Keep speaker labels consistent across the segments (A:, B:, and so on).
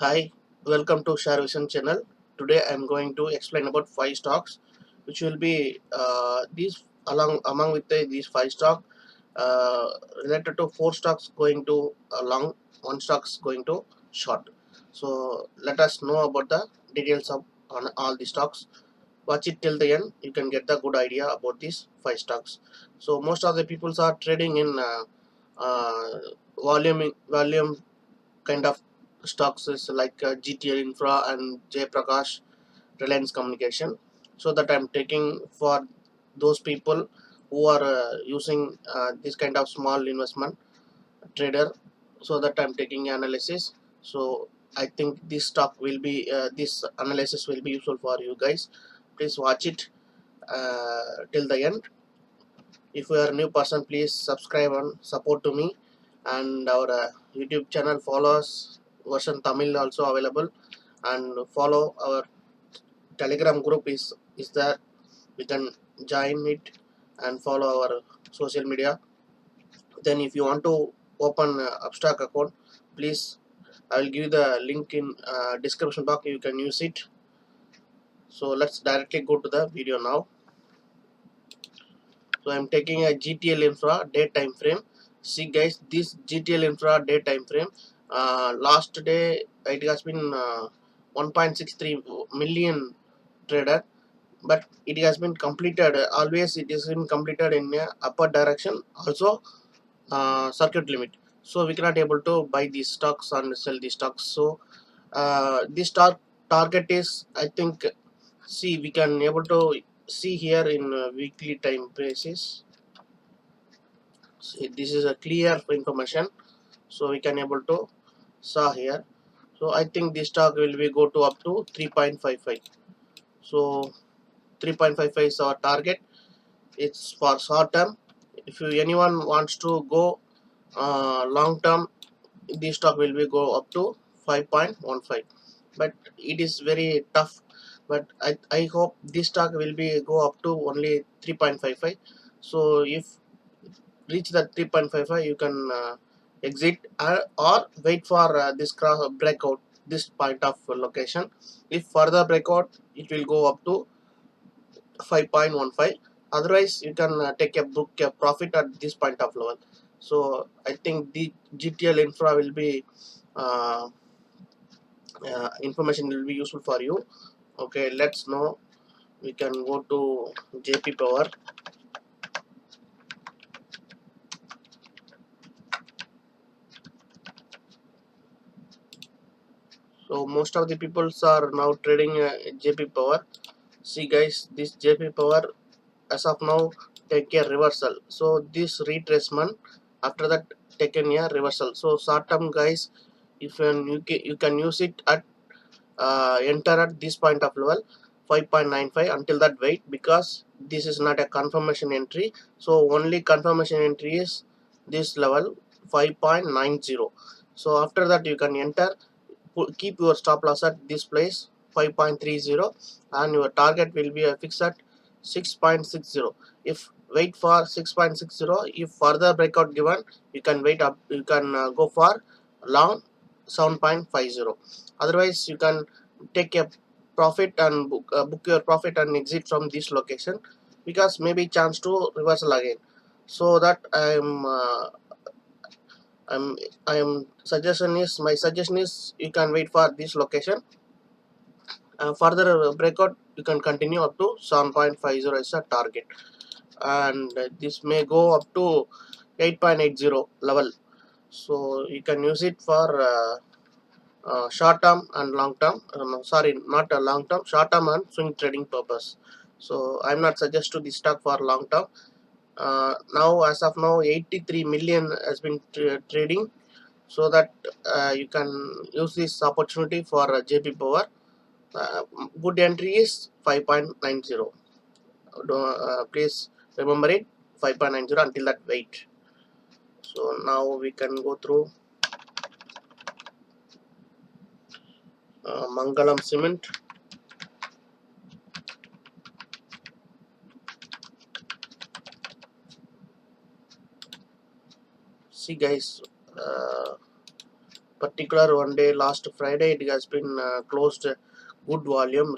A: Hi, welcome to Share Vision channel. Today I am going to explain about five stocks, which will be these along among with these five stock uh, related to four stocks going to long, one stocks going to short. So let us know about the details of on all the stocks. Watch it till the end. You can get the good idea about these five stocks. So most of the people are trading in uh, volume kind of stocks is like GTL Infra and Jayprakash Reliance Communication. So that I'm taking for those people who are using this kind of small investment trader. So that I'm taking analysis. So I think this stock will be this analysis will be useful for you guys. Please watch it till the end. If you are a new person, please subscribe and support to me and our YouTube channel. Follow us version Tamil also available, and follow our Telegram group is there. We can join it and follow our social media. Then if you want to open Upstock account, please, I will give the link in description box. You can use it. So let's directly go to the video now. So I'm taking a GTL Infra day time frame. See guys, this GTL Infra day time frame, last day it has been 1.63 million trader, but it has been completed, always it is been completed in upper direction, also circuit limit. So we cannot able to buy these stocks and sell these stocks. So this target is, I think, see, we can able to see here in weekly time basis. See, this is a clear information, so we can able to saw here. So I think this stock will be go to up to 3.55. So 3.55 is our target. It's for short term. If you, anyone wants to go long term, this stock will be go up to 5.15, but it is very tough. But I hope this stock will be go up to only 3.55. So if reach that 3.55, you can exit or wait for this cross breakout, this point of location. If further breakout, it will go up to 5.15. Otherwise you can take a book a profit at this point of level. So I think the GTL Infra will be uh, information will be useful for you. Okay, let's know. We can go to JP Power. So most of the people are now trading JP Power. See guys, this JP Power as of now take a reversal. So this retracement, after that taken a reversal. So short term guys, if you can use it at enter at this point of level 5.95 until that wait, because this is not a confirmation entry. So only confirmation entry is this level 5.90. So after that you can enter, keep your stop loss at this place 5.30, and your target will be fixed at 6.60. If wait for 6.60, if further breakout given, you can wait up, you can go for long 7.50. Otherwise you can take a profit and book your profit and exit from this location, because maybe chance to reversal again. So that I'm my suggestion is you can wait for this location. Further breakout, you can continue up to 7.50 as a target, and this may go up to 8.80 level. So you can use it for short term and long term, sorry, not a long term, short term and swing trading purpose. So I'm not suggest to this stock for long term. Now as of now 83 million has been trading, so that you can use this opportunity for JP Power. uh, Good entry is 5.90. Please remember it, 5.90 until that wait. So now we can go through Mangalam Cement. See guys, uh, particular one day last Friday it has been closed good volume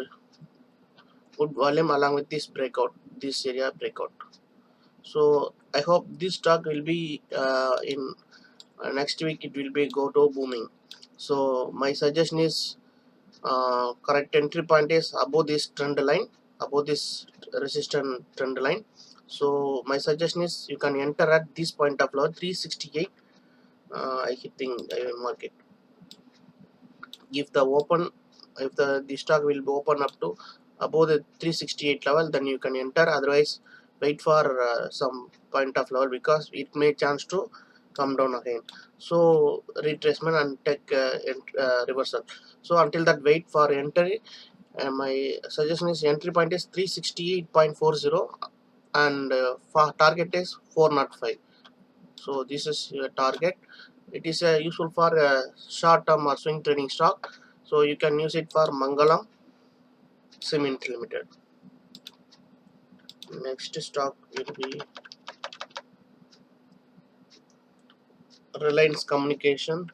A: along with this area breakout. So I hope this stock will be in next week it will be go to booming. So my suggestion is correct entry point is above this trend line, above this resistance trend line. So my suggestion is you can enter at this point of level 368. I think I will mark it. If the stock will be open up to above the 368 level, then you can enter. Otherwise wait for some point of level because it may chance to come down again. So retracement and take reversal. So until that wait for entry. My suggestion is entry point is 368.40 and target is 405. So this is your target. It is useful for short term or swing trading stock. So you can use it for Mangalam Cement Limited. Next stock will be Reliance Communication.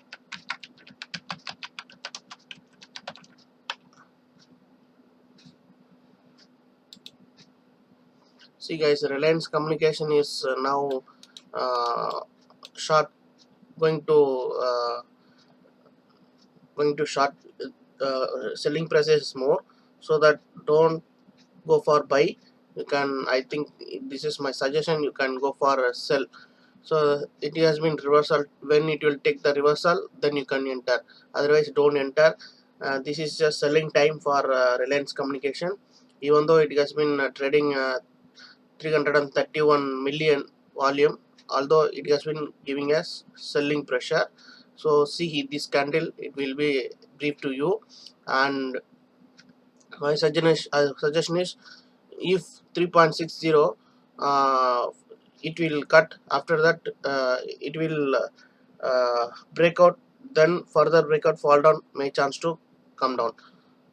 A: See guys, Reliance Communication is now short going to short selling prices more, so that don't go for buy. You can, I think this is my suggestion, you can go for a sell. So it has been reversal. When it will take the reversal, then you can enter. Otherwise don't enter. This is just selling time for Reliance Communication. Even though it has been trading 331 million volume, although it has been giving us selling pressure. So see this candle, it will be brief to you. And my suggestion is if 3.60 it will cut. After that it will break out, then further breakout fall down may chance to come down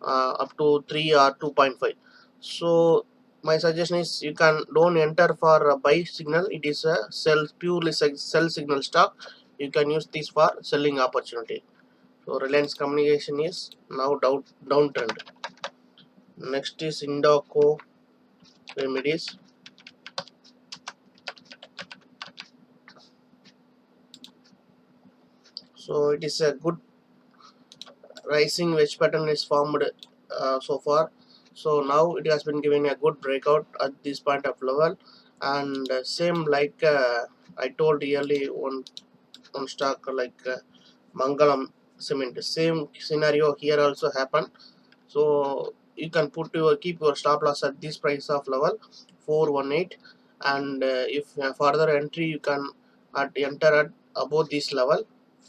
A: up to 3 or 2.5. So my suggestion is you can don't enter for a buy signal. It is a purely sell signal stock. You can use this for selling opportunity. So Reliance Communication is now downtrend. Next is Indoco Remedies. So it is a good rising wedge pattern is formed so far. So now it has been given a good breakout at this point of level, and same like I told early on stock like Mangalam Cement, same scenario here also happen. So you can keep your stop loss at this price of level 418, and if further entry you can enter at above this level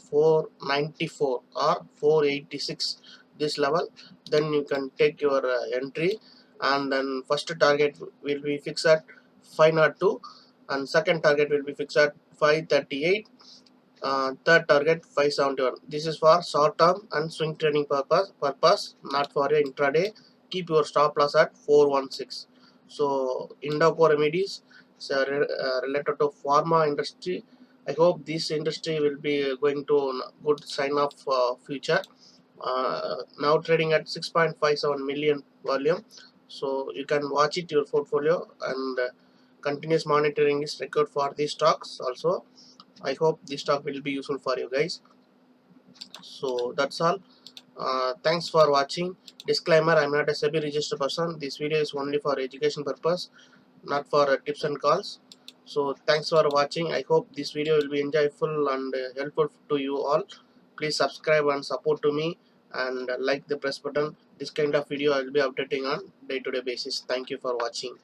A: 494 or 486, this level, then you can take your entry. And then first target will be fixed at 502 and second target will be fixed at 538. Third target 571. This is for short term and swing trading purpose, not for your intraday. Keep your stop loss at 416. So Indoco Remedies is related to pharma industry. I hope this industry will be going to good sign of future. Now trading at 6.57 million volume. So you can watch it your portfolio, and continuous monitoring is required for these stocks also. I hope this talk will be useful for you guys. So that's all. Thanks for watching. Disclaimer: I'm not a SEBI registered person. This video is only for education purpose, not for tips and calls. So thanks for watching. I hope this video will be enjoyable and helpful to you all. Please subscribe and support to me, and like the press button. This kind of video I will be updating on day-to-day basis. Thank you for watching.